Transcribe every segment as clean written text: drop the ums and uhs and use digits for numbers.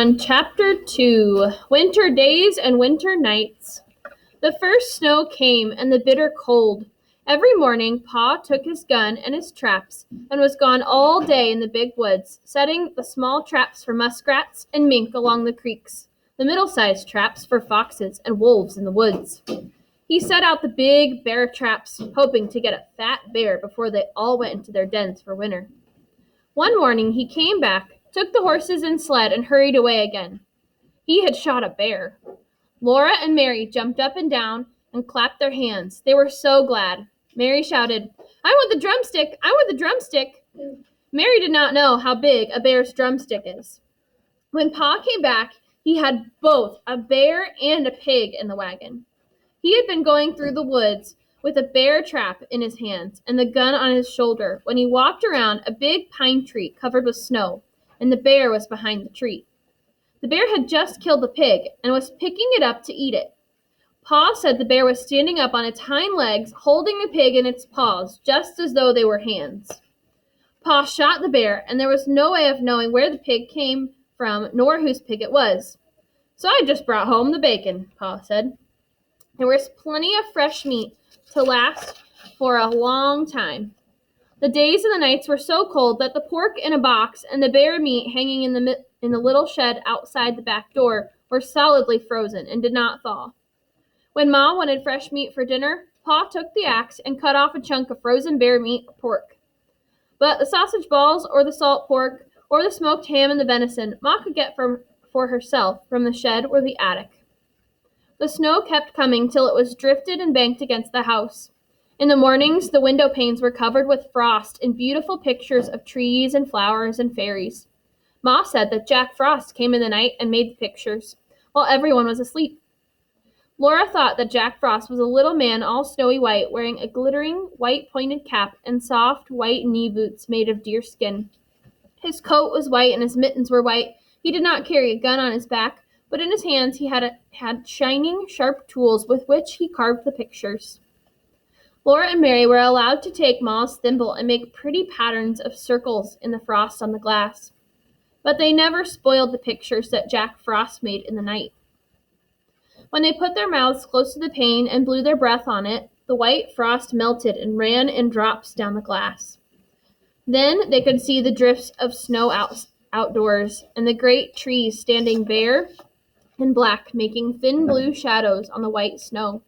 on Chapter 2, Winter Days and Winter Nights. The first snow came and the bitter cold. Every morning, Pa took his gun and his traps and was gone all day in the big woods, setting the small traps for muskrats and mink along the creeks, the middle-sized traps for foxes and wolves in the woods. He set out the big bear traps, hoping to get a fat bear before they all went into their dens for winter. One morning he came back, took the horses and sled, and hurried away again. He had shot a bear. Laura and Mary jumped up and down and clapped their hands. They were so glad. Mary shouted, "I want the drumstick! I want the drumstick!" Mary did not know how big a bear's drumstick is. When Pa came back, he had both a bear and a pig in the wagon. He had been going through the woods with a bear trap in his hands and the gun on his shoulder when he walked around a big pine tree covered with snow, and the bear was behind the tree. The bear had just killed the pig and was picking it up to eat it. Pa said the bear was standing up on its hind legs, holding the pig in its paws, just as though they were hands. Pa shot the bear, and there was no way of knowing where the pig came from nor whose pig it was. "So I just brought home the bacon," Pa said. There was plenty of fresh meat to last for a long time. The days and the nights were so cold that the pork in a box and the bear meat hanging in the little shed outside the back door were solidly frozen and did not thaw. When Ma wanted fresh meat for dinner, Pa took the axe and cut off a chunk of frozen bear meat or pork. But the sausage balls or the salt pork or the smoked ham and the venison Ma could get for herself from the shed or the attic. The snow kept coming till it was drifted and banked against the house. In the mornings, the window panes were covered with frost and beautiful pictures of trees and flowers and fairies. Ma said that Jack Frost came in the night and made the pictures, while everyone was asleep. Laura thought that Jack Frost was a little man all snowy white, wearing a glittering white pointed cap and soft white knee boots made of deer skin. His coat was white and his mittens were white. He did not carry a gun on his back, but in his hands he had shining, sharp tools with which he carved the pictures. Laura and Mary were allowed to take Ma's thimble and make pretty patterns of circles in the frost on the glass. But they never spoiled the pictures that Jack Frost made in the night. When they put their mouths close to the pane and blew their breath on it, the white frost melted and ran in drops down the glass. Then they could see the drifts of snow outdoors and the great trees standing bare and black, making thin blue shadows on the white snow.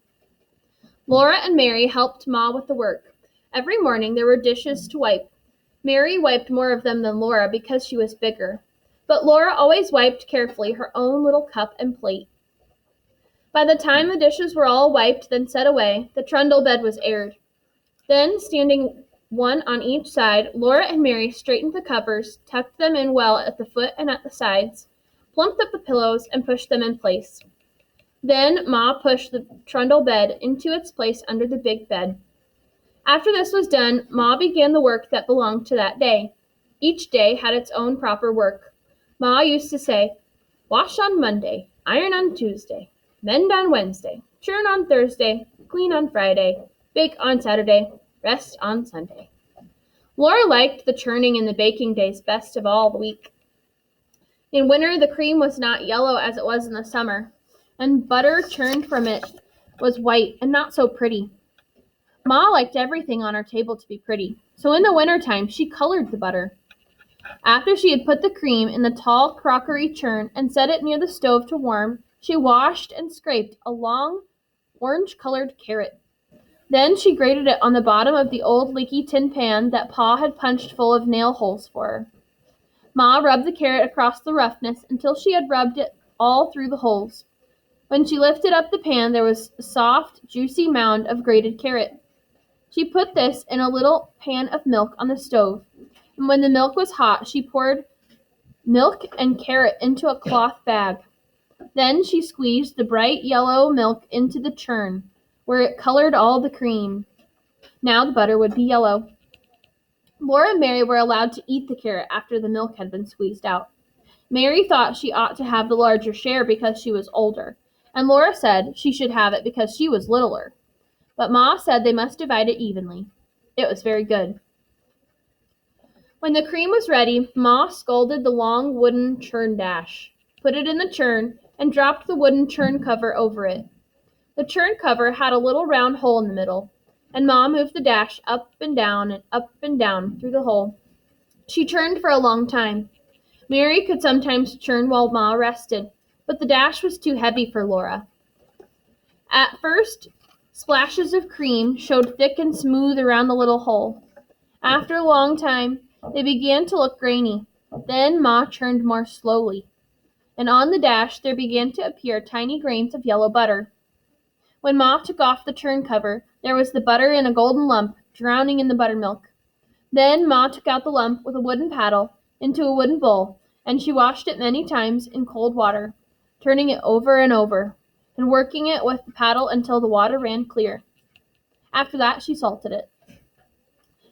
Laura and Mary helped Ma with the work. Every morning there were dishes to wipe. Mary wiped more of them than Laura because she was bigger, but Laura always wiped carefully her own little cup and plate. By the time the dishes were all wiped, then set away, the trundle bed was aired. Then, standing one on each side, Laura and Mary straightened the covers, tucked them in well at the foot and at the sides, plumped up the pillows, and pushed them in place. Then Ma pushed the trundle bed into its place under the big bed. After this was done, Ma began the work that belonged to that day. Each day had its own proper work. Ma used to say, "Wash on Monday, iron on Tuesday, mend on Wednesday, churn on Thursday, clean on Friday, bake on Saturday, rest on Sunday." Laura liked the churning and the baking days best of all the week. In winter, the cream was not yellow as it was in the summer, and butter churned from it was white and not so pretty. Ma liked everything on her table to be pretty, so in the wintertime she colored the butter. After she had put the cream in the tall crockery churn and set it near the stove to warm, she washed and scraped a long orange-colored carrot. Then she grated it on the bottom of the old leaky tin pan that Pa had punched full of nail holes for her. Ma rubbed the carrot across the roughness until she had rubbed it all through the holes. When she lifted up the pan, there was a soft, juicy mound of grated carrot. She put this in a little pan of milk on the stove, and when the milk was hot, she poured milk and carrot into a cloth bag. Then she squeezed the bright yellow milk into the churn, where it colored all the cream. Now the butter would be yellow. Laura and Mary were allowed to eat the carrot after the milk had been squeezed out. Mary thought she ought to have the larger share because she was older, and Laura said she should have it because she was littler. But Ma said they must divide it evenly. It was very good. When the cream was ready, Ma scolded the long wooden churn dash. put it in the churn, and dropped the wooden churn cover over it. The churn cover had a little round hole in the middle, and Ma moved the dash up and down through the hole. She churned for a long time. Mary could sometimes churn while Ma rested, but the dash was too heavy for Laura. At first, splashes of cream showed thick and smooth around the little hole. After a long time, they began to look grainy. Then Ma churned more slowly, and on the dash there began to appear tiny grains of yellow butter. When Ma took off the churn cover, there was the butter in a golden lump, drowning in the buttermilk. Then Ma took out the lump with a wooden paddle into a wooden bowl, and she washed it many times in cold water, turning it over and over, and working it with the paddle until the water ran clear. After that, she salted it.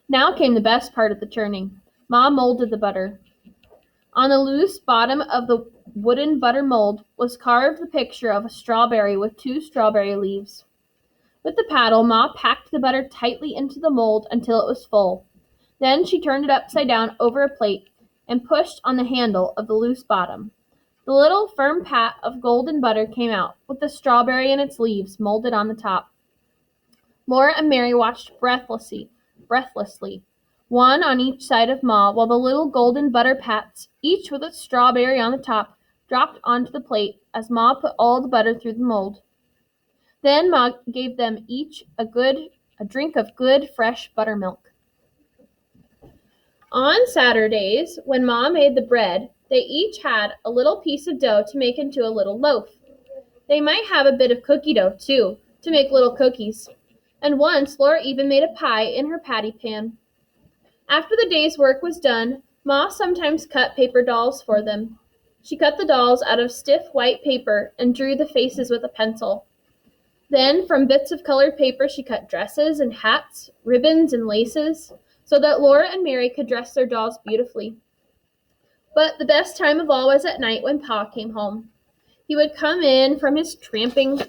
Now came the best part of the churning. Ma molded the butter. On the loose bottom of the wooden butter mold was carved the picture of a strawberry with 2 strawberry leaves. With the paddle, Ma packed the butter tightly into the mold until it was full. Then she turned it upside down over a plate and pushed on the handle of the loose bottom. The little firm pat of golden butter came out, with the strawberry and its leaves molded on the top. Laura and Mary watched breathlessly, one on each side of Ma, while the little golden butter pats, each with a strawberry on the top, dropped onto the plate as Ma put all the butter through the mold. Then Ma gave them each a drink of good, fresh buttermilk. On Saturdays, when Ma made the bread, they each had a little piece of dough to make into a little loaf. They might have a bit of cookie dough, too, to make little cookies. And once Laura even made a pie in her patty pan. After the day's work was done, Ma sometimes cut paper dolls for them. She cut the dolls out of stiff white paper and drew the faces with a pencil. Then, from bits of colored paper, she cut dresses and hats, ribbons and laces, so that Laura and Mary could dress their dolls beautifully. But the best time of all was at night when Pa came home. He would come in from his tramping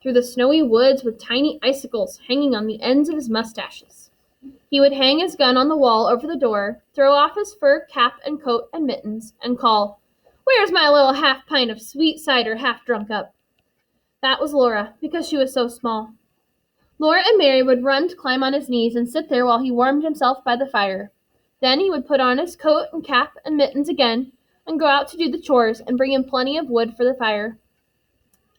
through the snowy woods with tiny icicles hanging on the ends of his mustaches. He would hang his gun on the wall over the door, throw off his fur cap and coat and mittens, and call, "Where's my little half pint of sweet cider half drunk up?" That was Laura, because she was so small. Laura and Mary would run to climb on his knees and sit there while he warmed himself by the fire. Then he would put on his coat and cap and mittens again and go out to do the chores and bring in plenty of wood for the fire.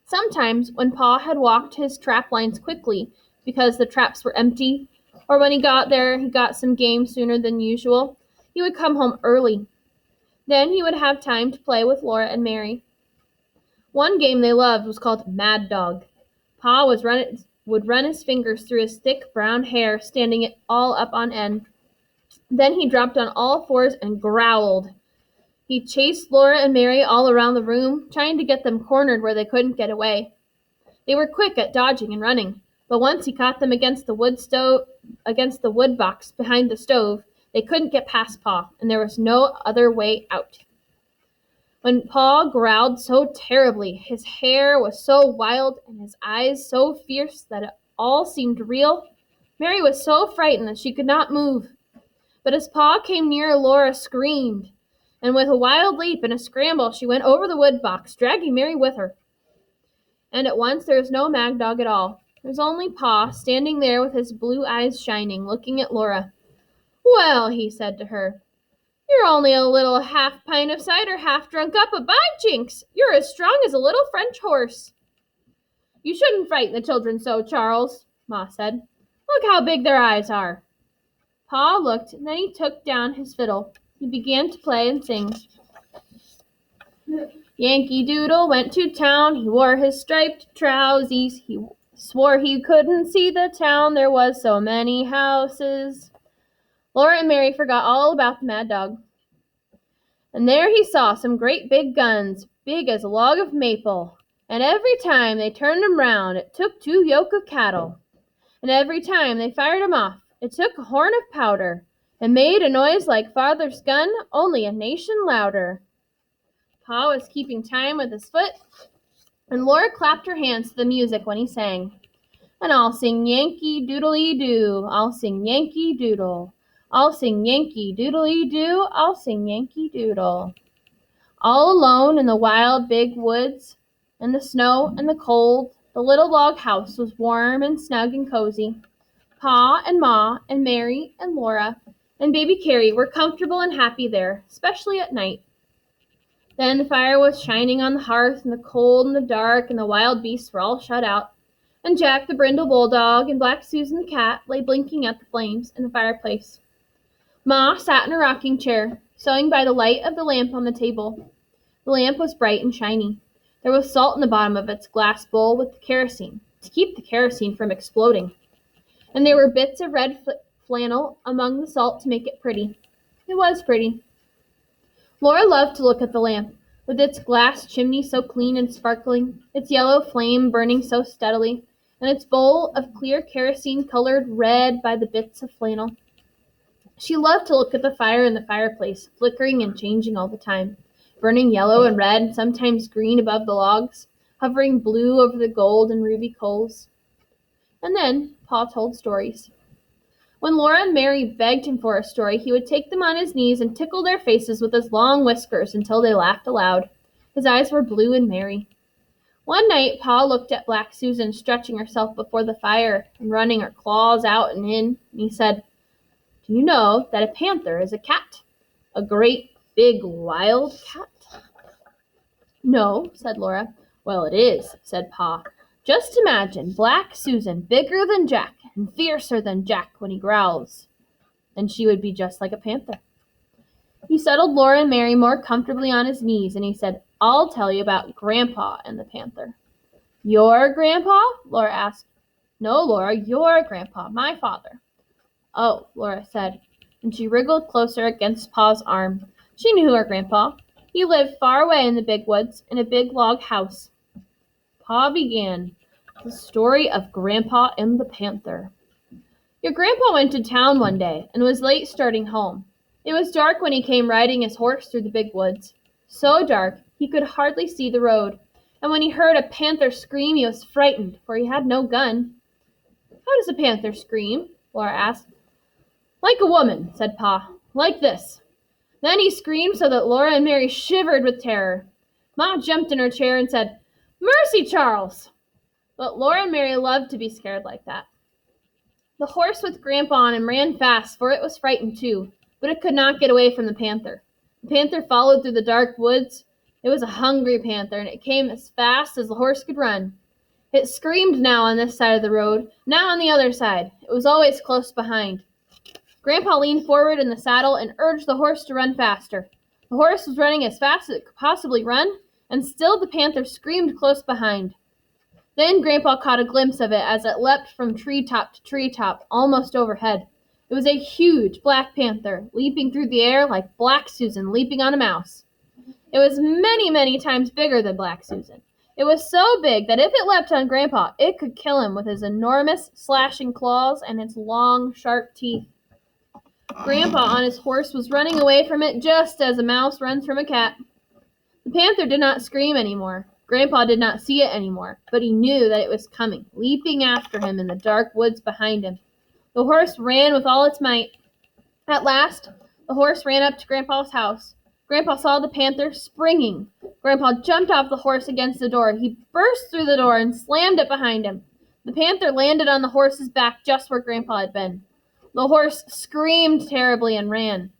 Sometimes, when Pa had walked his trap lines quickly because the traps were empty, or when he got some game sooner than usual, he would come home early. Then he would have time to play with Laura and Mary. One game they loved was called Mad Dog. Pa would run his fingers through his thick brown hair, standing it all up on end. Then he dropped on all fours and growled. He chased Laura and Mary all around the room, trying to get them cornered where they couldn't get away. They were quick at dodging and running, but once he caught them against the wood box behind the stove, they couldn't get past Pa, and there was no other way out. When Pa growled so terribly, his hair was so wild and his eyes so fierce that it all seemed real, Mary was so frightened that she could not move. But as Pa came near, Laura screamed, and with a wild leap and a scramble, she went over the wood box, dragging Mary with her. And at once there was no Mad Dog at all. There was only Pa, standing there with his blue eyes shining, looking at Laura. "Well," he said to her, "you're only a little half pint of cider half drunk up, but by jinks, you're as strong as a little French horse." "You shouldn't frighten the children so, Charles," Ma said. "Look how big their eyes are." Pa looked, and then he took down his fiddle. He began to play and sing. Yankee Doodle went to town. He wore his striped trousies. He swore he couldn't see the town. There was so many houses. Laura and Mary forgot all about the Mad Dog. And there he saw some great big guns, big as a log of maple. And every time they turned 'em round, it took 2 yoke of cattle. And every time they fired 'em off, it took a horn of powder, and made a noise like father's gun, only a nation louder. Pa was keeping time with his foot, and Laura clapped her hands to the music when he sang. And I'll sing Yankee Doodly-Doo, I'll sing Yankee Doodle. I'll sing Yankee Doodly-Doo, I'll sing Yankee Doodle. All alone in the wild big woods, in the snow and the cold, the little log house was warm and snug and cozy. Pa and Ma and Mary and Laura and baby Carrie were comfortable and happy there, especially at night. Then the fire was shining on the hearth, and the cold and the dark and the wild beasts were all shut out. And Jack the brindle bulldog and Black Susan the cat lay blinking at the flames in the fireplace. Ma sat in a rocking chair, sewing by the light of the lamp on the table. The lamp was bright and shiny. There was salt in the bottom of its glass bowl with the kerosene, to keep the kerosene from exploding. And there were bits of red flannel among the salt to make it pretty. It was pretty. Laura loved to look at the lamp, with its glass chimney so clean and sparkling, its yellow flame burning so steadily, and its bowl of clear kerosene colored red by the bits of flannel. She loved to look at the fire in the fireplace, flickering and changing all the time, burning yellow and red and sometimes green above the logs, hovering blue over the gold and ruby coals. And then Pa told stories. When Laura and Mary begged him for a story, he would take them on his knees and tickle their faces with his long whiskers until they laughed aloud. His eyes were blue and merry. One night, Pa looked at Black Susan stretching herself before the fire and running her claws out and in, and he said, "Do you know that a panther is a cat? A great, big, wild cat?" "No," said Laura. "Well, it is," said Pa. "Just imagine Black Susan bigger than Jack and fiercer than Jack when he growls. Then she would be just like a panther." He settled Laura and Mary more comfortably on his knees, and he said, "I'll tell you about Grandpa and the panther." "Your grandpa?" Laura asked. "No, Laura, your grandpa, my father." "Oh," Laura said, and she wriggled closer against Pa's arm. She knew her grandpa. He lived far away in the big woods, in a big log house. Pa began the story of Grandpa and the panther. "Your grandpa went to town one day and was late starting home. It was dark when he came riding his horse through the big woods. So dark he could hardly see the road, and when he heard a panther scream he was frightened, for he had no gun." "How does a panther scream?" Laura asked. "Like a woman," said Pa. "Like this." Then he screamed so that Laura and Mary shivered with terror. Ma jumped in her chair and said, "Mercy, Charles!" But Laura and Mary loved to be scared like that. The horse with Grandpa on him ran fast, for it was frightened too, but it could not get away from the panther. The panther followed through the dark woods. It was a hungry panther, and it came as fast as the horse could run. It screamed now on this side of the road, now on the other side. It was always close behind. Grandpa leaned forward in the saddle and urged the horse to run faster. The horse was running as fast as it could possibly run, and still the panther screamed close behind. Then Grandpa caught a glimpse of it as it leapt from treetop to treetop, almost overhead. It was a huge black panther, leaping through the air like Black Susan leaping on a mouse. It was many, many times bigger than Black Susan. It was so big that if it leapt on Grandpa, it could kill him with his enormous slashing claws and its long, sharp teeth. Grandpa on his horse was running away from it just as a mouse runs from a cat. The panther did not scream anymore. Grandpa did not see it anymore, but he knew that it was coming, leaping after him in the dark woods behind him. The horse ran with all its might. At last, the horse ran up to Grandpa's house. Grandpa saw the panther springing. Grandpa jumped off the horse against the door. He burst through the door and slammed it behind him. The panther landed on the horse's back just where Grandpa had been. The horse screamed terribly and ran.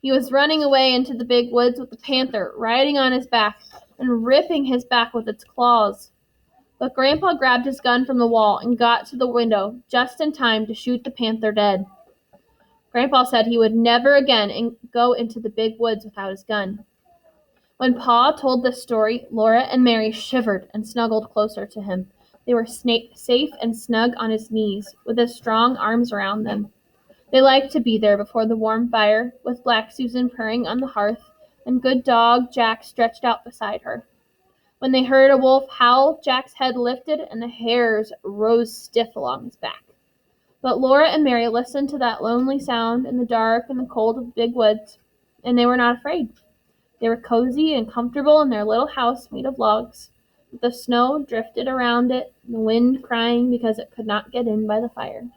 He was running away into the big woods with the panther riding on his back and ripping his back with its claws. But Grandpa grabbed his gun from the wall and got to the window just in time to shoot the panther dead. Grandpa said he would never again go into the big woods without his gun. When Pa told this story, Laura and Mary shivered and snuggled closer to him. They were safe and snug on his knees, with his strong arms around them. They liked to be there before the warm fire, with Black Susan purring on the hearth, and good dog Jack stretched out beside her. When they heard a wolf howl, Jack's head lifted and the hairs rose stiff along his back. But Laura and Mary listened to that lonely sound in the dark and the cold of the big woods, and they were not afraid. They were cozy and comfortable in their little house made of logs, with the snow drifted around it and the wind crying because it could not get in by the fire.